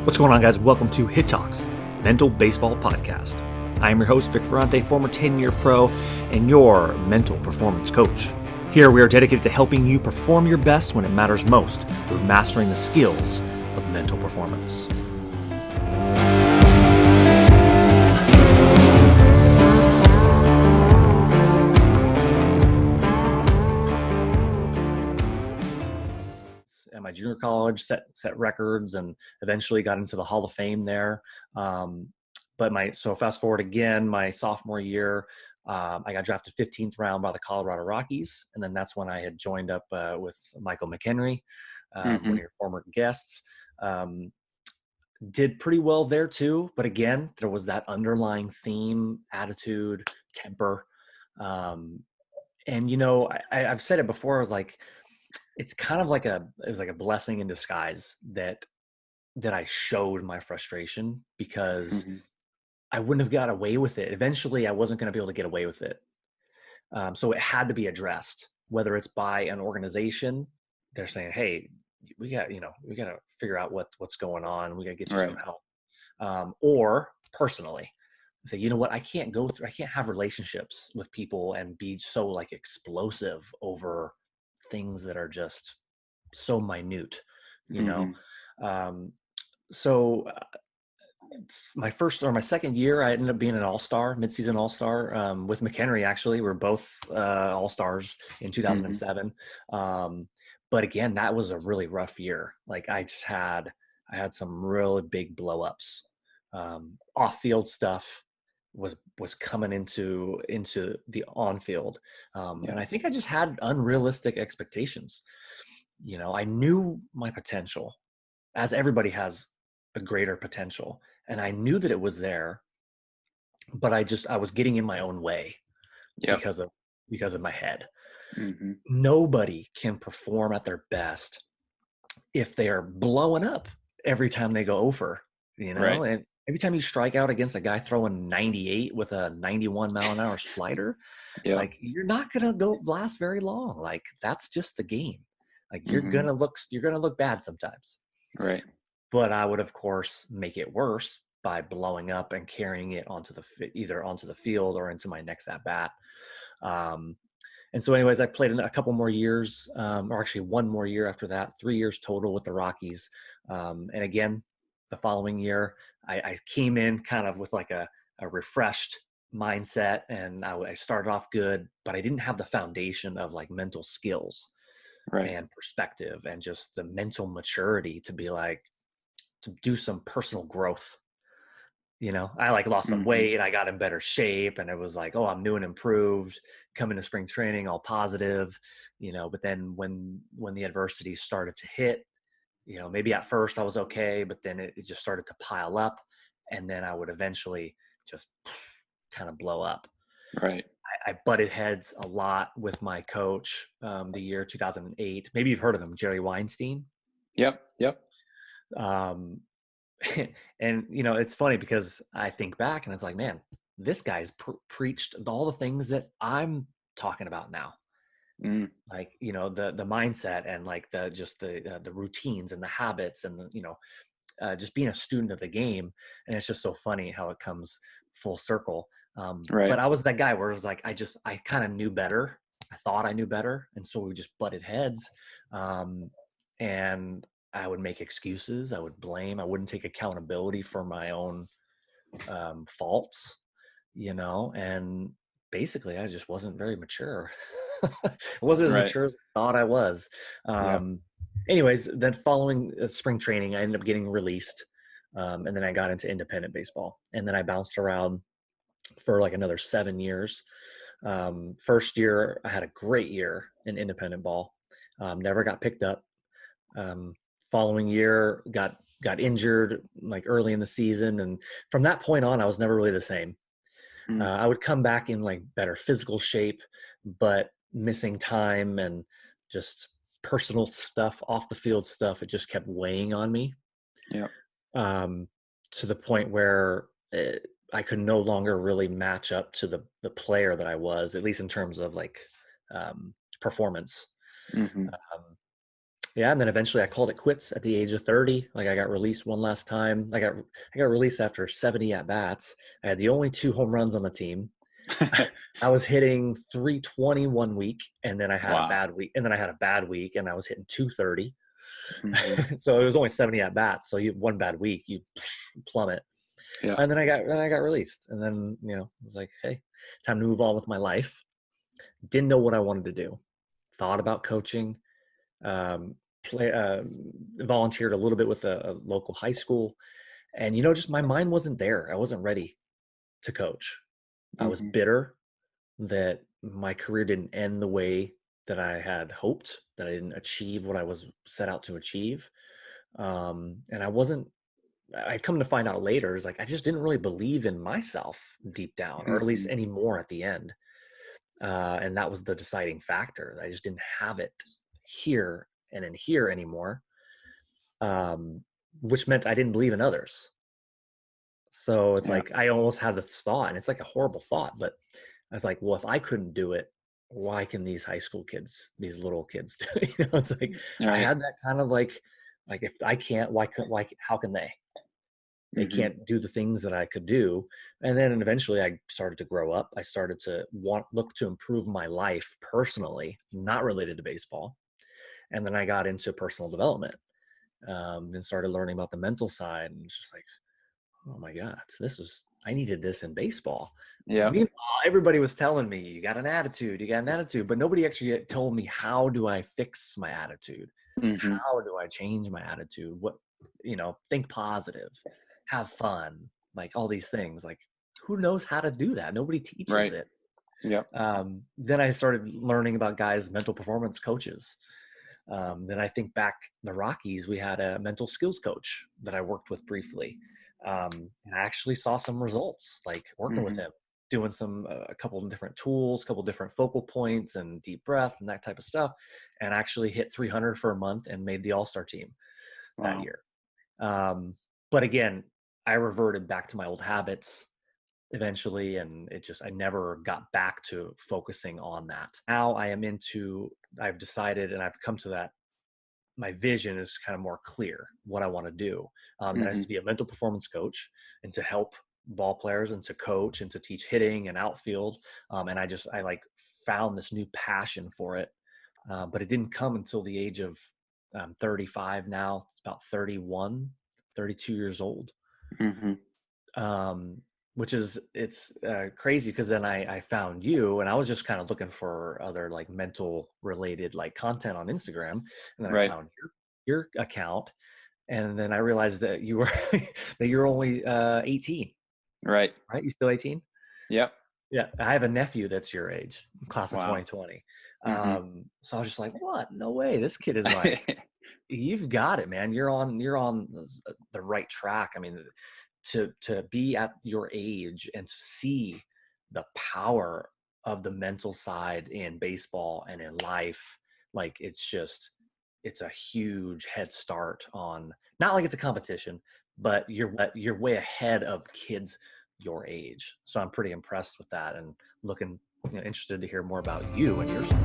What's going on, guys? Welcome to HITtalks, Mental Baseball Podcast. I am your host, Vic Ferrante, former 10-year pro and your mental performance coach. Here we are dedicated to helping you perform your best when it matters most through mastering the skills of mental performance. At my junior college, set records and eventually got into the Hall of Fame there. So fast forward again, my sophomore year, I got drafted 15th round by the Colorado Rockies. And then that's when I had joined up with Michael McHenry, one of your former guests. Did pretty well there too. But again, there was that underlying theme, attitude, temper. And, I've said it before, I was like, it's kind of like it was like a blessing in disguise that I showed my frustration, because I wouldn't have got away with it. Eventually I wasn't going to be able to get away with it. So it had to be addressed, whether it's by an organization. They're saying, hey, we got to figure out what's going on. We got to get you some help. Or personally say, you know what, I can't have relationships with people and be so like explosive over things that are just so minute, my second year, I ended up being an all-star, midseason all-star, with McHenry. Actually, we're both all-stars in 2007. But again, that was a really rough year. Like I had some really big blow-ups. Off-field stuff was coming into the on-field. And I think I just had unrealistic expectations. I knew my potential, as everybody has a greater potential. And I knew that it was there, but I was getting in my own way because of my head. Nobody can perform at their best if they are blowing up every time they go over, and every time you strike out against a guy throwing 98 with a 91 mile an hour slider, like you're not going to last very long. Like that's just the game. Like you're going to look bad sometimes. Right. But I would of course make it worse by blowing up and carrying it either onto the field or into my next at bat. And so anyways, I played a couple more years, or actually one more year after that, 3 years total with the Rockies. And again, the following year, I came in kind of with like a refreshed mindset, and I started off good, but I didn't have the foundation of like mental skills and perspective and just the mental maturity to be like, to do some personal growth. I like lost some weight. I got in better shape, and it was like, oh, I'm new and improved, coming to spring training, all positive, but then when the adversity started to hit, maybe at first I was okay, but then it just started to pile up, and then I would eventually just kind of blow up. Right. I butted heads a lot with my coach the year 2008. Maybe you've heard of him, Jerry Weinstein. Yep. And it's funny because I think back and it's like, man, this guy's preached all the things that I'm talking about now. Like, the mindset and like the routines and the habits and just being a student of the game. And it's just so funny how it comes full circle. But I was that guy where it was like, I kind of knew better. I thought I knew better. And so we just butted heads. And I would make excuses. I would blame. I wouldn't take accountability for my own faults, and basically I just wasn't very mature. I wasn't as mature as I thought I was. Anyways, then following spring training, I ended up getting released. And then I got into independent baseball, and then I bounced around for like another 7 years. First year, I had a great year in independent ball. Never got picked up. Following year, got injured like early in the season, and from that point on, I was never really the same. I would come back in like better physical shape, but missing time and just personal stuff, off the field stuff, it just kept weighing on me. To the point where I could no longer really match up to the player that I was, at least in terms of like performance. Yeah, and then eventually I called it quits at the age of 30. Like I got released one last time. I got released after 70 at bats. I had the only 2 home runs on the team. I was hitting 320 one week, and then I had a Wow. bad week, and then I had a bad week, and I was hitting 230. Mm-hmm. So it was only 70 at bats. So you one bad week, you plummet. Yeah. And then I got released, and then it was like, hey, time to move on with my life. Didn't know what I wanted to do. Thought about coaching. Play volunteered a little bit with a local high school, and just my mind wasn't there. I wasn't ready to coach. I was Mm-hmm. bitter that my career didn't end the way that I had hoped, that I didn't achieve what I was set out to achieve. And I come to find out later, is like I just didn't really believe in myself deep down, or at least Mm-hmm. anymore at the end. And that was the deciding factor. I just didn't have it here and in here anymore, which meant I didn't believe in others. So it's Yeah. like I almost had this thought, and it's like a horrible thought, but I was like, well, if I couldn't do it, why can these high school kids, these little kids do it? It's like I Right. had that kind of like if I can't, how can they? They Mm-hmm. can't do the things that I could do. And then eventually I started to grow up. I started to look to improve my life personally, not related to baseball. And then I got into personal development, then started learning about the mental side, and it's just like, oh my God, I needed this in baseball. Yeah. Meanwhile, everybody was telling me, you got an attitude, but nobody actually told me, how do I fix my attitude? Mm-hmm. How do I change my attitude? Think positive, have fun, like all these things. Like, who knows how to do that? Nobody teaches Right. it. Yep. Then I started learning about guys, mental performance coaches. Then I think back the Rockies, we had a mental skills coach that I worked with briefly. And I actually saw some results, like working with Mm-hmm. him, doing a couple of different tools, couple of different focal points and deep breath and that type of stuff. And actually hit 300 for a month and made the All-Star team that Wow. year. But again, I reverted back to my old habits eventually, and I never got back to focusing on that. Now I've decided, and I've come to that, my vision is kind of more clear what I want to do. That is Mm-hmm. to be a mental performance coach and to help ball players and to coach and to teach hitting and outfield. And I like found this new passion for it. But it didn't come until the age of 35 now. It's about 31, 32 years old. Mm-hmm. Which is, it's crazy, because then I found you, and I was just kind of looking for other like mental related like content on Instagram, and then I Right. found your account, and then I realized that you were that you're only 18, Right. right? You still 18? Yep. Yeah, I have a nephew that's your age, class of Wow. 2020. Mm-hmm. So I was just like, what? No way. This kid is like, you've got it, man. You're on the right track. I mean, to be at your age and to see the power of the mental side in baseball and in life, like it's a huge head start on, not like it's a competition, but you're way ahead of kids your age. So I'm pretty impressed with that, and looking, interested to hear more about you and your story.